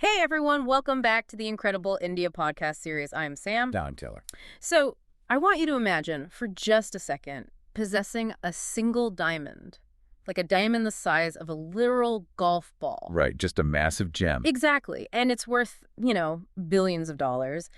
Hey everyone, welcome back to the Incredible India podcast series. I'm Sam. Now I'm Taylor. So, I want you to imagine for just a second possessing a single diamond, like a diamond the size of a literal golf ball. Right, just a massive gem. Exactly. And it's worth, billions of dollars.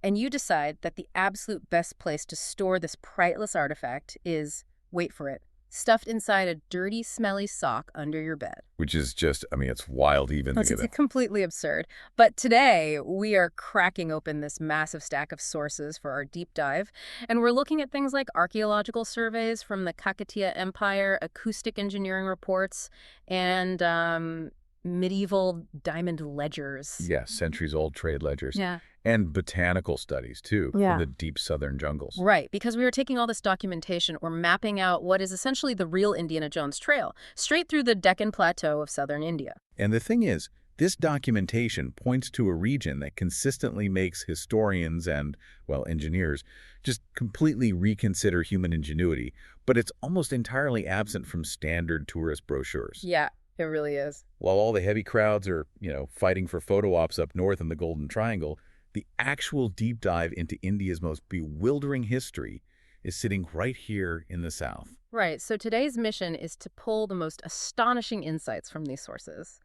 And you decide that the absolute best place to store this priceless artifact is, wait for it, stuffed inside a dirty, smelly sock under your bed. Which is just, it's wild to even think of It's it. completely absurd. But today, we are cracking open this massive stack of sources for our deep dive, and we're looking at things like archaeological surveys from the Kakatiya Empire, acoustic engineering reports, and medieval diamond ledgers. Yeah, centuries-old trade ledgers. Yeah. And botanical studies, too, Yeah. from the deep southern jungles. Right, because we were taking all this documentation, we're mapping out what is essentially the real Indiana Jones Trail, straight through the Deccan Plateau of southern India. And the thing is, this documentation points to a region that consistently makes historians and, well, engineers just completely reconsider human ingenuity, but it's almost entirely absent from standard tourist brochures. Yeah, it really is. While all the heavy crowds are, fighting for photo ops up north in the Golden Triangle, the actual deep dive into India's most bewildering history is sitting right here in the South. Right, so today's mission is to pull the most astonishing insights from these sources.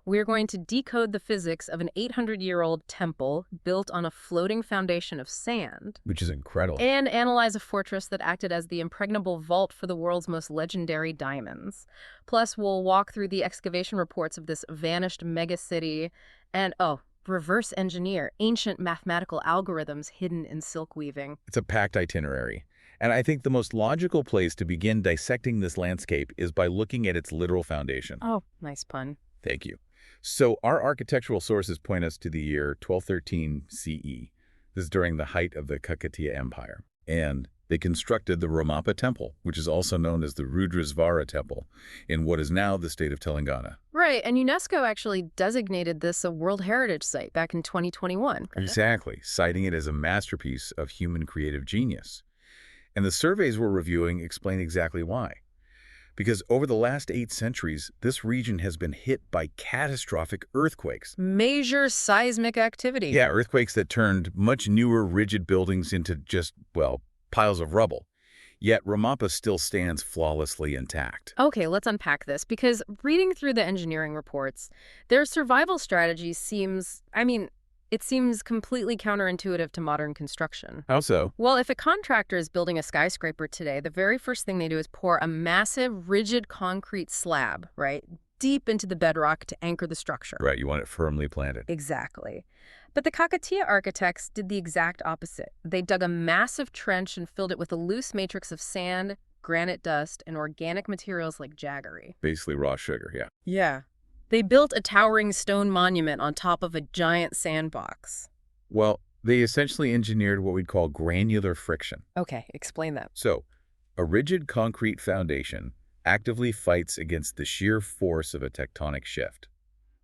We're going to decode the physics of an 800-year-old temple built on a floating foundation of sand, Which is incredible. and analyze a fortress that acted as the impregnable vault for the world's most legendary diamonds. Plus, we'll walk through the excavation reports of this vanished megacity and, reverse engineer ancient mathematical algorithms hidden in silk weaving. It's a packed itinerary. And I think the most logical place to begin dissecting this landscape is by looking at its literal foundation. Oh, nice pun. Thank you. So our architectural sources point us to the year 1213 CE. This is during the height of the Kakatiya Empire. And they constructed the Ramappa Temple, which is also known as the Rudresvara Temple, in what is now the state of Telangana. Right, and UNESCO actually designated this a World Heritage Site back in 2021. Exactly, citing it as a masterpiece of human creative genius. And the surveys we're reviewing explain exactly why. Because over the last 8 centuries, this region has been hit by catastrophic earthquakes. Major seismic activity. Yeah, earthquakes that turned much newer, rigid buildings into just, piles of rubble. Yet Ramappa still stands flawlessly intact. Okay, let's unpack this, because reading through the engineering reports, their survival strategy seems completely counterintuitive to modern construction. How so? Well, if a contractor is building a skyscraper today, the very first thing they do is pour a massive, rigid concrete slab, right, deep into the bedrock to anchor the structure. Right, you want it firmly planted. Exactly. But the Kakatiya architects did the exact opposite. They dug a massive trench and filled it with a loose matrix of sand, granite dust, and organic materials like jaggery. Basically raw sugar, yeah. Yeah. They built a towering stone monument on top of a giant sandbox. Well, they essentially engineered what we'd call granular friction. Okay, explain that. So, a rigid concrete foundation actively fights against the sheer force of a tectonic shift.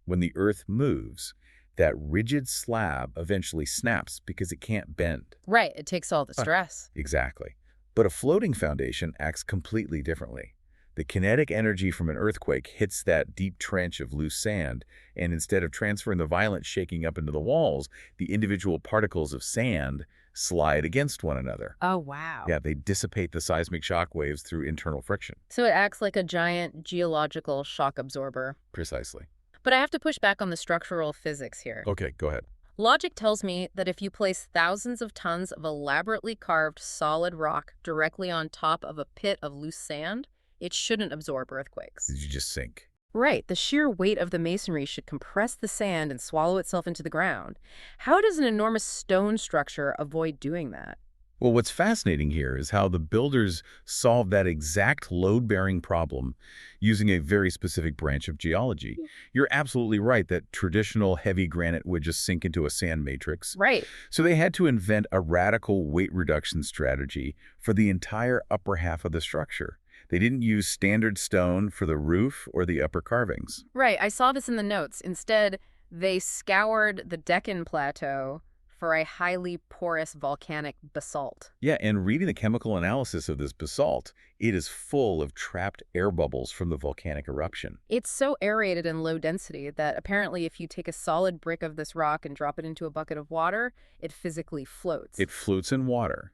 When the Earth moves, that rigid slab eventually snaps because it can't bend. Right, it takes all the stress. Exactly. But a floating foundation acts completely differently. The kinetic energy from an earthquake hits that deep trench of loose sand, and instead of transferring the violent shaking up into the walls, the individual particles of sand slide against one another. Oh, wow. Yeah, they dissipate the seismic shock waves through internal friction. So it acts like a giant geological shock absorber. Precisely. But I have to push back on the structural physics here. Okay, go ahead. Logic tells me that if you place thousands of tons of elaborately carved solid rock directly on top of a pit of loose sand, it shouldn't absorb earthquakes. Did you just sink? Right, the sheer weight of the masonry should compress the sand and swallow itself into the ground. How does an enormous stone structure avoid doing that? Well, what's fascinating here is how the builders solved that exact load-bearing problem using a very specific branch of geology. You're absolutely right that traditional heavy granite would just sink into a sand matrix. Right. So they had to invent a radical weight reduction strategy for the entire upper half of the structure. They didn't use standard stone for the roof or the upper carvings. Right, I saw this in the notes. Instead, they scoured the Deccan Plateau for a highly porous volcanic basalt. Yeah, and reading the chemical analysis of this basalt, it is full of trapped air bubbles from the volcanic eruption. It's so aerated and low density that apparently if you take a solid brick of this rock and drop it into a bucket of water, it physically floats. It floats in water.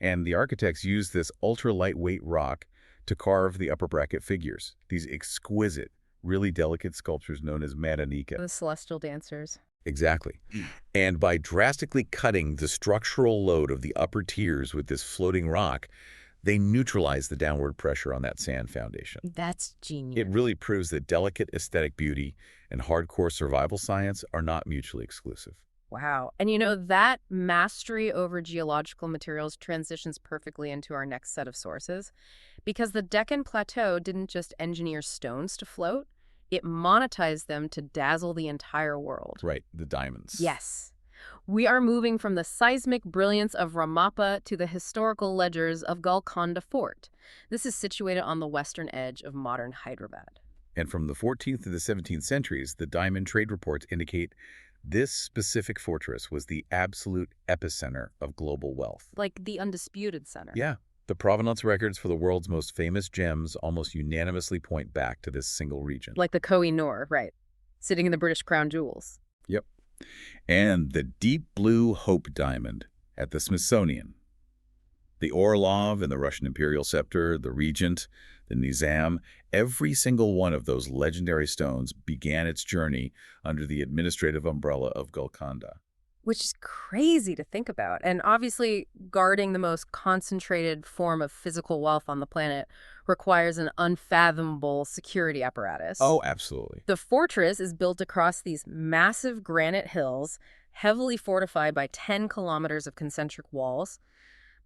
And the architects used this ultra-lightweight rock to carve the upper bracket figures, these exquisite, really delicate sculptures known as Madanika. The celestial dancers. Exactly. And by drastically cutting the structural load of the upper tiers with this floating rock, they neutralize the downward pressure on that sand foundation. That's genius. It really proves that delicate aesthetic beauty and hardcore survival science are not mutually exclusive. Wow. And you know, that mastery over geological materials transitions perfectly into our next set of sources, because the Deccan Plateau didn't just engineer stones to float, it monetized them to dazzle the entire world. Right, the diamonds. Yes. We are moving from the seismic brilliance of Ramappa to the historical ledgers of Golconda Fort. This is situated on the western edge of modern Hyderabad. And from the 14th to the 17th centuries, the diamond trade reports indicate this specific fortress was the absolute epicenter of global wealth. Like the undisputed center. Yeah. The provenance records for the world's most famous gems almost unanimously point back to this single region. Like the Koh-i-Noor, right. Sitting in the British Crown Jewels. Yep. And the deep blue Hope Diamond at the Smithsonian. The Orlov and the Russian Imperial Scepter, the Regent, the Nizam, every single one of those legendary stones began its journey under the administrative umbrella of Golconda. Which is crazy to think about. And obviously, guarding the most concentrated form of physical wealth on the planet requires an unfathomable security apparatus. Oh, absolutely. The fortress is built across these massive granite hills, heavily fortified by 10 kilometers of concentric walls.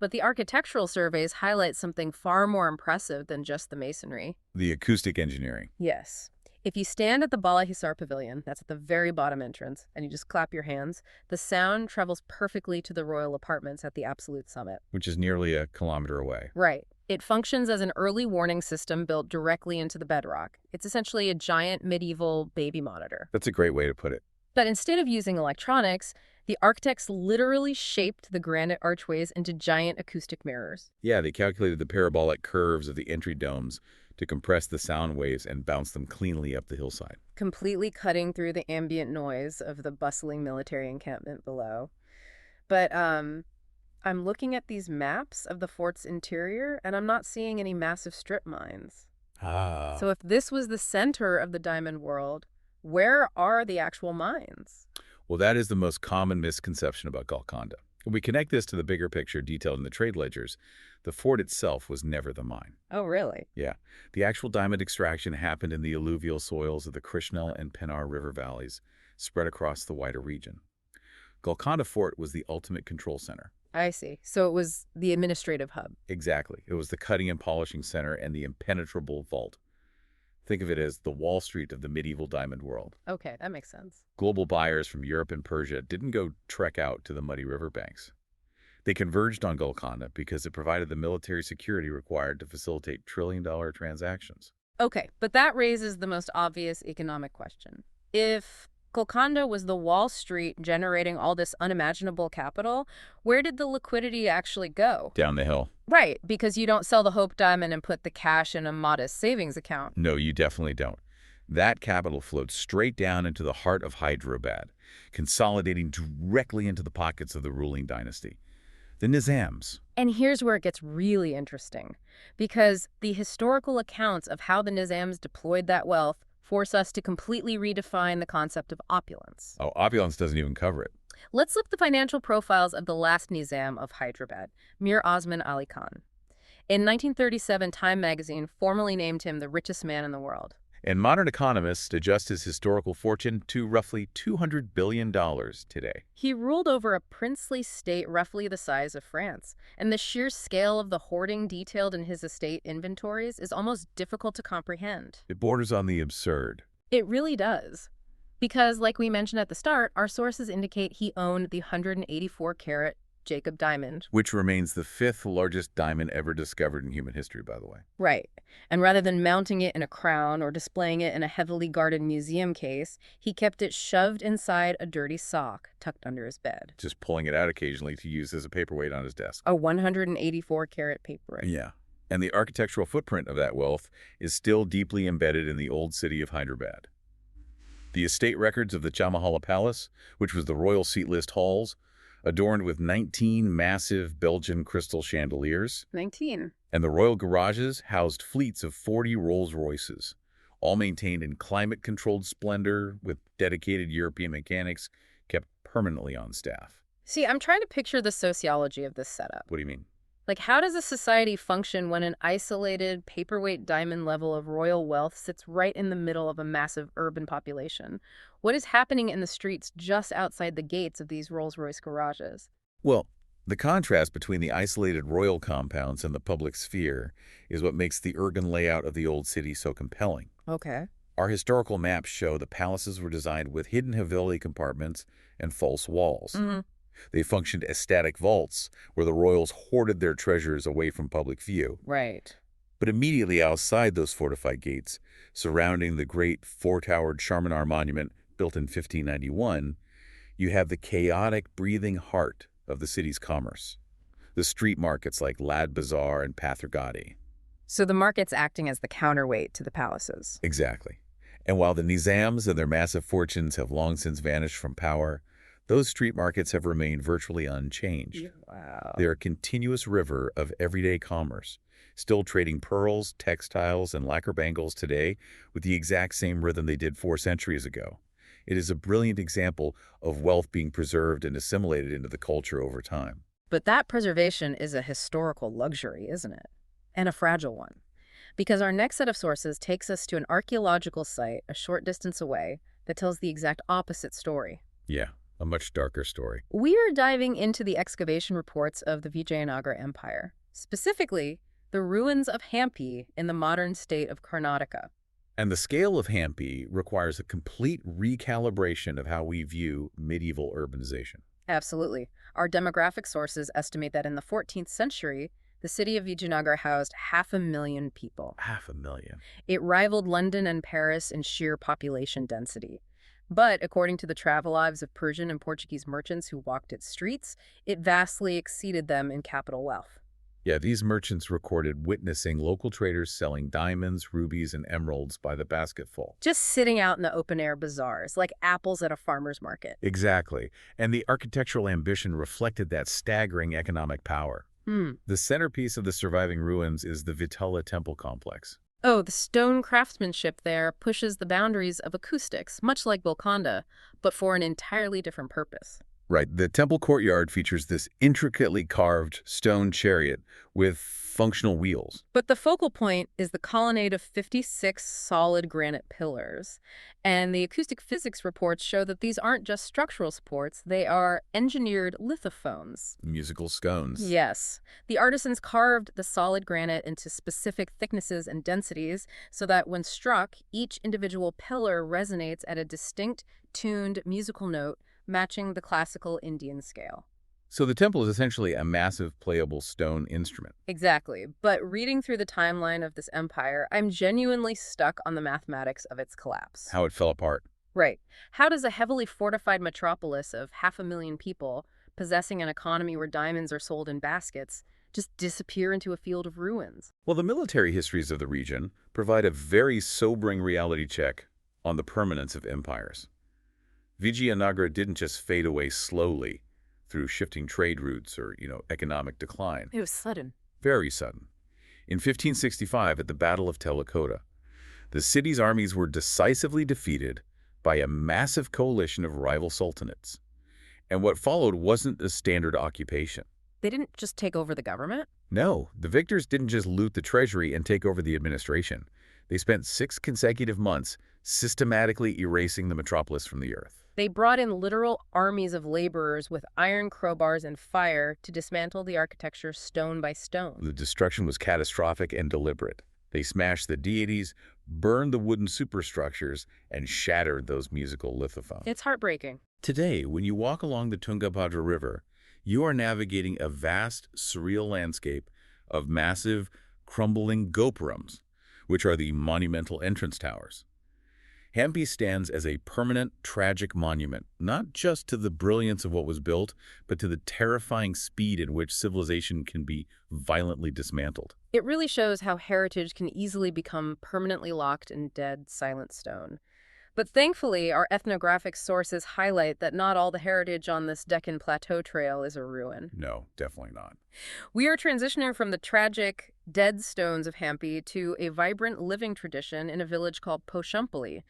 But the architectural surveys highlight something far more impressive than just the masonry. The acoustic engineering. Yes. If you stand at the Bala Hisar Pavilion, that's at the very bottom entrance, and you just clap your hands, the sound travels perfectly to the royal apartments at the absolute summit. Which is nearly a kilometer away. Right. It functions as an early warning system built directly into the bedrock. It's essentially a giant medieval baby monitor. That's a great way to put it. But instead of using electronics, the architects literally shaped the granite archways into giant acoustic mirrors. Yeah, they calculated the parabolic curves of the entry domes to compress the sound waves and bounce them cleanly up the hillside. Completely cutting through the ambient noise of the bustling military encampment below. But I'm looking at these maps of the fort's interior, and I'm not seeing any massive strip mines. Ah. So if this was the center of the diamond world, where are the actual mines? Well, that is the most common misconception about Golconda. If we connect this to the bigger picture detailed in the trade ledgers, the fort itself was never the mine. Oh, really? Yeah. The actual diamond extraction happened in the alluvial soils of the Krishna and Pennar river valleys, spread across the wider region. Golconda Fort was the ultimate control center. I see. So it was the administrative hub. Exactly. It was the cutting and polishing center and the impenetrable vault. Think of it as the Wall Street of the medieval diamond world. Okay, that makes sense. Global buyers from Europe and Persia didn't go trek out to the muddy riverbanks. They converged on Golconda because it provided the military security required to facilitate trillion-dollar transactions. Okay, but that raises the most obvious economic question. If Golconda was the Wall Street generating all this unimaginable capital, where did the liquidity actually go? Down the hill. Right, because you don't sell the Hope Diamond and put the cash in a modest savings account. No, you definitely don't. That capital flowed straight down into the heart of Hyderabad, consolidating directly into the pockets of the ruling dynasty, the Nizams. And here's where it gets really interesting, because the historical accounts of how the Nizams deployed that wealth force us to completely redefine the concept of opulence. Oh, opulence doesn't even cover it. Let's look at the financial profiles of the last Nizam of Hyderabad, Mir Osman Ali Khan. In 1937, Time magazine formally named him the richest man in the world. And modern economists adjust his historical fortune to roughly $200 billion today. He ruled over a princely state roughly the size of France, and the sheer scale of the hoarding detailed in his estate inventories is almost difficult to comprehend. It borders on the absurd. It really does. Because, like we mentioned at the start, our sources indicate he owned the 184-carat Jacob Diamond. Which remains the fifth largest diamond ever discovered in human history, by the way. Right. And rather than mounting it in a crown or displaying it in a heavily guarded museum case, he kept it shoved inside a dirty sock tucked under his bed. Just pulling it out occasionally to use as a paperweight on his desk. A 184-carat paperweight. Yeah. And the architectural footprint of that wealth is still deeply embedded in the old city of Hyderabad. The estate records of the Pochampally Palace, which was the royal seat list halls, adorned with 19 massive Belgian crystal chandeliers. 19. And the royal garages housed fleets of 40 Rolls-Royces, all maintained in climate-controlled splendor with dedicated European mechanics kept permanently on staff. See, I'm trying to picture the sociology of this setup. What do you mean? Like, how does a society function when an isolated, paperweight diamond level of royal wealth sits right in the middle of a massive urban population? What is happening in the streets just outside the gates of these Rolls-Royce garages? Well, the contrast between the isolated royal compounds and the public sphere is what makes the urban layout of the old city so compelling. Okay. Our historical maps show the palaces were designed with hidden haveli compartments and false walls. They functioned as static vaults, where the royals hoarded their treasures away from public view. Right. But immediately outside those fortified gates, surrounding the great four-towered Charminar monument built in 1591, you have the chaotic, breathing heart of the city's commerce. The street markets like Lad Bazaar and Pathargati. So the market's acting as the counterweight to the palaces. Exactly. And while the Nizams and their massive fortunes have long since vanished from power, those street markets have remained virtually unchanged. Wow. They're a continuous river of everyday commerce, still trading pearls, textiles, and lacquer bangles today with the exact same rhythm they did 4 centuries ago. It is a brilliant example of wealth being preserved and assimilated into the culture over time. But that preservation is a historical luxury, isn't it? And a fragile one. Because our next set of sources takes us to an archaeological site a short distance away that tells the exact opposite story. Yeah. A much darker story. We are diving into the excavation reports of the Vijayanagara Empire, specifically the ruins of Hampi in the modern state of Karnataka. And the scale of Hampi requires a complete recalibration of how we view medieval urbanization. Absolutely. Our demographic sources estimate that in the 14th century, the city of Vijayanagara housed 500,000 people. 500,000. It rivaled London and Paris in sheer population density. But according to the travelogues of Persian and Portuguese merchants who walked its streets, it vastly exceeded them in capital wealth. Yeah, these merchants recorded witnessing local traders selling diamonds, rubies, and emeralds by the basketful. Just sitting out in the open-air bazaars, like apples at a farmer's market. Exactly. And the architectural ambition reflected that staggering economic power. The centerpiece of the surviving ruins is the Vitala Temple complex. Oh, the stone craftsmanship there pushes the boundaries of acoustics, much like Golconda, but for an entirely different purpose. Right. The temple courtyard features this intricately carved stone chariot with functional wheels. But the focal point is the colonnade of 56 solid granite pillars. And the acoustic physics reports show that these aren't just structural supports, they are engineered lithophones. Musical scones. Yes. The artisans carved the solid granite into specific thicknesses and densities so that when struck, each individual pillar resonates at a distinct, tuned musical note matching the classical Indian scale. So the temple is essentially a massive playable stone instrument. Exactly. But reading through the timeline of this empire, I'm genuinely stuck on the mathematics of its collapse. How it fell apart. Right. How does a heavily fortified metropolis of 500,000 people, possessing an economy where diamonds are sold in baskets, just disappear into a field of ruins? Well, the military histories of the region provide a very sobering reality check on the permanence of empires. Vijayanagara didn't just fade away slowly through shifting trade routes or, economic decline. It was sudden. Very sudden. In 1565, at the Battle of Telikota, the city's armies were decisively defeated by a massive coalition of rival sultanates. And what followed wasn't a standard occupation. They didn't just take over the government? No, the victors didn't just loot the treasury and take over the administration. They spent 6 consecutive months systematically erasing the metropolis from the earth. They brought in literal armies of laborers with iron crowbars and fire to dismantle the architecture stone by stone. The destruction was catastrophic and deliberate. They smashed the deities, burned the wooden superstructures, and shattered those musical lithophones. It's heartbreaking. Today, when you walk along the Tungabhadra River, You are navigating a vast, surreal landscape of massive, crumbling gopurams, which are the monumental entrance towers. Hampi stands as a permanent, tragic monument, not just to the brilliance of what was built, but to the terrifying speed at which civilization can be violently dismantled. It really shows how heritage can easily become permanently locked in dead, silent stone. But thankfully, our ethnographic sources highlight that not all the heritage on this Deccan Plateau Trail is a ruin. No, definitely not. We are transitioning from the tragic, dead stones of Hampi to a vibrant living tradition in a village called Pochampally.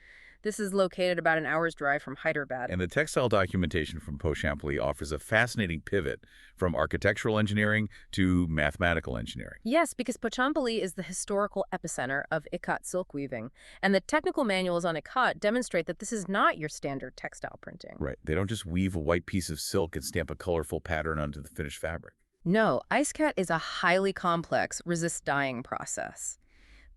This is located about an hour's drive from Hyderabad. And the textile documentation from Pochampally offers a fascinating pivot from architectural engineering to mathematical engineering. Yes, because Pochampally is the historical epicenter of ikat silk weaving, and the technical manuals on ikat demonstrate that this is not your standard textile printing. Right. They don't just weave a white piece of silk and stamp a colorful pattern onto the finished fabric. No, ikat is a highly complex resist-dyeing process.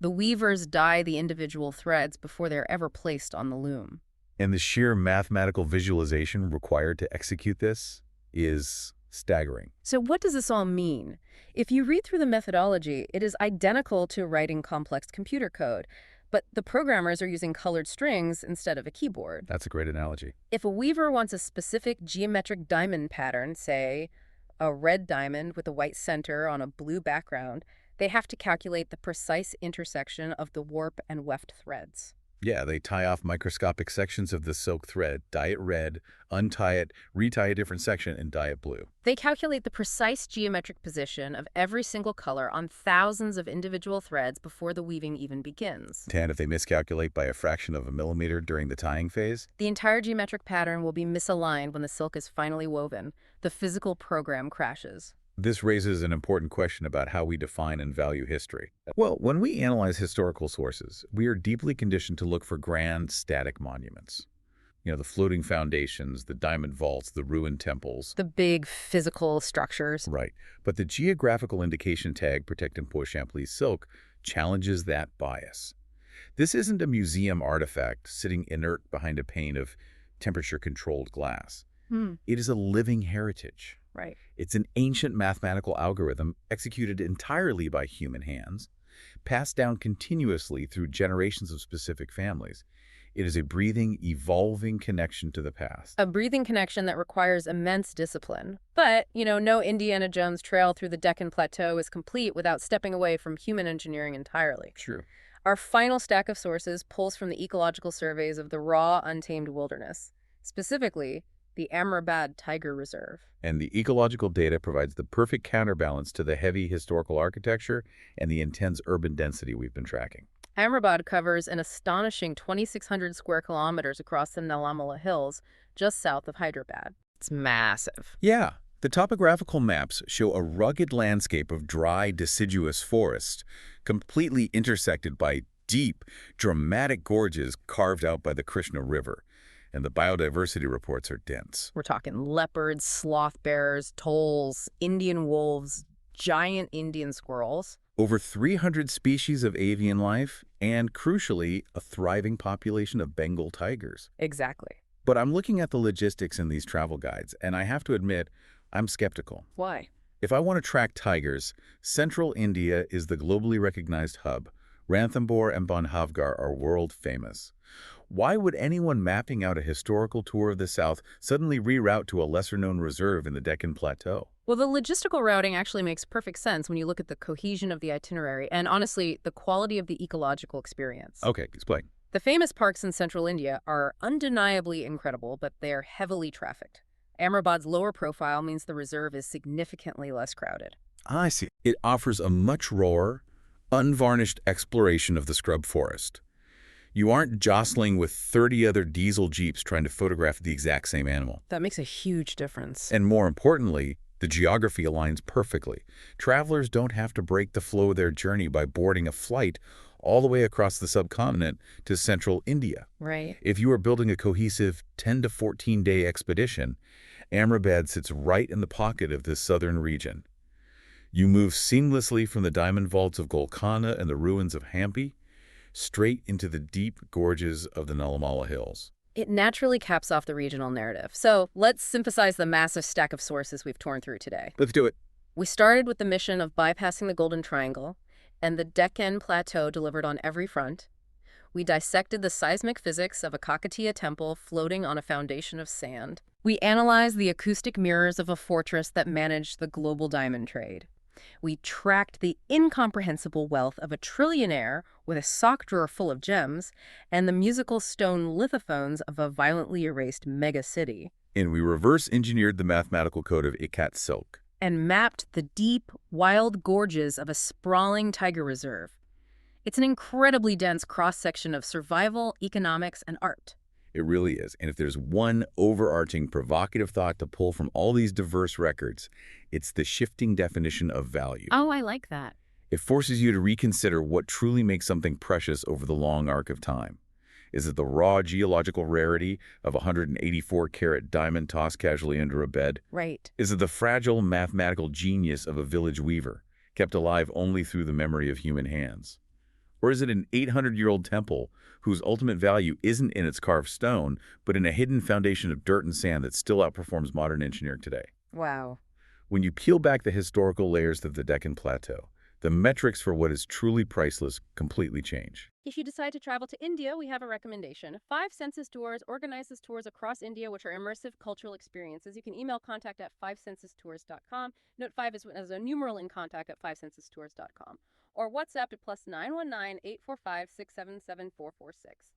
The weavers dye the individual threads before they're ever placed on the loom. And the sheer mathematical visualization required to execute this is staggering. So what does this all mean? If you read through the methodology, it is identical to writing complex computer code, but the programmers are using colored strings instead of a keyboard. That's a great analogy. If a weaver wants a specific geometric diamond pattern, say a red diamond with a white center on a blue background, they have to calculate the precise intersection of the warp and weft threads. Yeah, they tie off microscopic sections of the silk thread, dye it red, untie it, retie a different section, and dye it blue. They calculate the precise geometric position of every single color on thousands of individual threads before the weaving even begins. And if they miscalculate by a fraction of a millimeter during the tying phase, the entire geometric pattern will be misaligned when the silk is finally woven. The physical program crashes. this raises an important question about how we define and value history. Well, when we analyze historical sources, we are deeply conditioned to look for grand, static monuments. You know, the floating foundations, the diamond vaults, the ruined temples. The big physical structures. Right. But the geographical indication tag protecting Pochampally's silk challenges that bias. This isn't a museum artifact sitting inert behind a pane of temperature-controlled glass. It is a living heritage. Right. It's an ancient mathematical algorithm executed entirely by human hands, passed down continuously through generations of specific families. It is a breathing, evolving connection to the past. A breathing connection that requires immense discipline. But, no Indiana Jones trail through the Deccan Plateau is complete without stepping away from human engineering entirely. True. Our final stack of sources pulls from the ecological surveys of the raw, untamed wilderness, specifically the Ahmedabad Tiger Reserve. And the ecological data provides the perfect counterbalance to the heavy historical architecture and the intense urban density we've been tracking. Ahmedabad covers an astonishing 2,600 square kilometers across the Nillamala Hills, just south of Hyderabad. It's massive. Yeah, the topographical maps show a rugged landscape of dry, deciduous forest, completely intersected by deep, dramatic gorges carved out by the Krishna River. And the biodiversity reports are dense. We're talking leopards, sloth bears, toles, Indian wolves, giant Indian squirrels. Over 300 species of avian life, and crucially, a thriving population of Bengal tigers. Exactly. But I'm looking at the logistics in these travel guides, and I have to admit, I'm skeptical. Why? If I want to track tigers, central India is the globally recognized hub. Ranthambore and Banhavgarh are world famous. Why would anyone mapping out a historical tour of the South suddenly reroute to a lesser-known reserve in the Deccan Plateau? Well, the logistical routing actually makes perfect sense when you look at the cohesion of the itinerary and, honestly, the quality of the ecological experience. Okay, explain. The famous parks in central India are undeniably incredible, but they are heavily trafficked. Ahmedabad's lower profile means the reserve is significantly less crowded. I see. It offers a much rawer, unvarnished exploration of the scrub forest. You aren't jostling with 30 other diesel jeeps trying to photograph the exact same animal. That makes a huge difference. And more importantly, the geography aligns perfectly. Travelers don't have to break the flow of their journey by boarding a flight all the way across the subcontinent to central India. Right. If you are building a cohesive 10 to 14-day expedition, Ahmedabad sits right in the pocket of this southern region. You move seamlessly from the diamond vaults of Golconda and the ruins of Hampi straight into the deep gorges of the Nillamala Hills. It naturally caps off the regional narrative. So let's synthesize the massive stack of sources we've torn through today. Let's do it. We started with the mission of bypassing the Golden Triangle, and the Deccan Plateau delivered on every front. We dissected the seismic physics of a Kakatiya temple floating on a foundation of sand. We analyzed the acoustic mirrors of a fortress that managed the global diamond trade. We tracked the incomprehensible wealth of a trillionaire with a sock drawer full of gems and the musical stone lithophones of a violently erased megacity. And we reverse engineered the mathematical code of Ikat silk. And mapped the deep, wild gorges of a sprawling tiger reserve. It's an incredibly dense cross-section of survival, economics, and art. It really is. And if there's one overarching provocative thought to pull from all these diverse records, it's the shifting definition of value. Oh, I like that. It forces you to reconsider what truly makes something precious over the long arc of time. Is it the raw geological rarity of a 184-carat diamond tossed casually under a bed? Right. Is it the fragile mathematical genius of a village weaver, kept alive only through the memory of human hands? Or is it an 800-year-old temple whose ultimate value isn't in its carved stone, but in a hidden foundation of dirt and sand that still outperforms modern engineering today? Wow. When you peel back the historical layers of the Deccan Plateau, the metrics for what is truly priceless completely change. If you decide to travel to India, we have a recommendation. 5 Senses Tours organizes tours across India, which are immersive cultural experiences. You can email contact at 5sensestours.com. Note 5 is as a numeral in contact at 5sensestours.com. Or WhatsApp to +919 845 677 446.